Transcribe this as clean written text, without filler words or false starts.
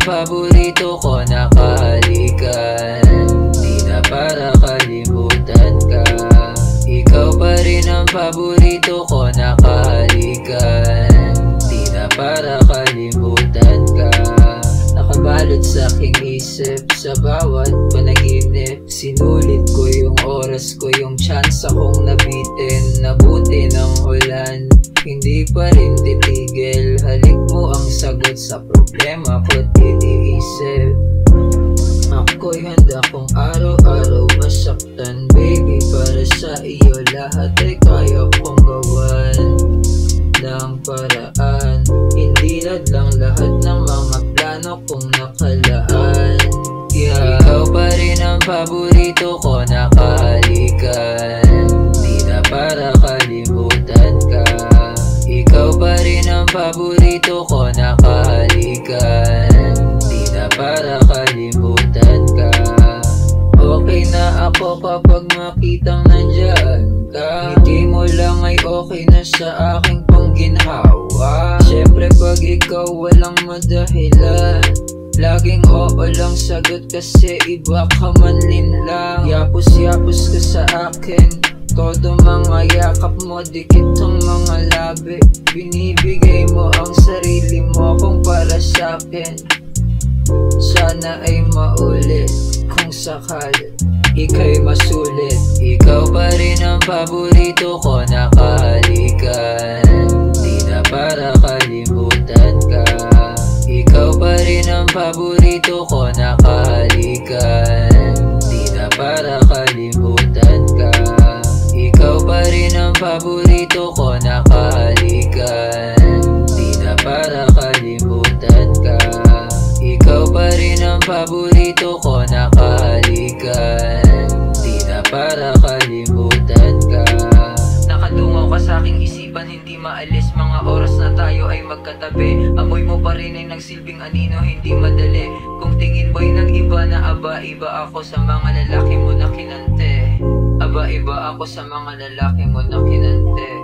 paborito ko na kahalikan. Di na para kalimutan ka. Ikaw pa rin ang paborito ko na kahalikan. Di na para kalimutan ka. Nakabalot sa aking isip sa bawat panaginip. Sinulit ko yung oras ko, yung chance akong nabitin. Nabuti ng ulan, hindi pa rin titigil. Halik mo ang sagot sa problema ko't iniisip. Ako'y handa kong araw-araw masaktan, baby. Para sa iyo lahat ay kaya kong gawan ng paraan. Hindi lang lahat ng mga plano kong nakalaan. Yeah. Ikaw pa rin ang paborito ko na kahalikan. Di na para kalimutan ka. Ikaw pa rin ang paborito ko na kahalikan. Di na para kalimutan ka. Okay na ako kapag makitang nandyan ka. Hindi mo lang ay okay na sa aking pangginhawa. Siyempre pag ikaw walang madahilan, laging oo lang sagot kasi iba ka man linlang. Yapos-yapos ka sa akin, todo mga yakap mo, dikit ang mga labi. Binibigay mo ang sarili mo kung para sa'kin. Sana ay maulit kung sakali ika'y masulit. Ikaw pa rin ang paborito ko na kahalikan. Di na para kalimutan ka. Ikaw pa rin ang paborito ko na kahalikan. Di na para kalimutan ka. Ikaw pa rin ang paborito ko na kahalikan. Di na para kalimutan ka. Ikaw pa rin ang paborito ko na kahalikan. Di na para kalimutan ka. Nakadungaw ka sa aking isipan, hindi maalis. Mga oras na tayo ay magkatabi. Amoy mo pa rin ay nagsilbing anino, hindi madali. Kung tingin mo'y ng iba na aba, iba ako sa mga lalaki mo na kinante. Aba, iba ako sa mga lalaki mo na kinante.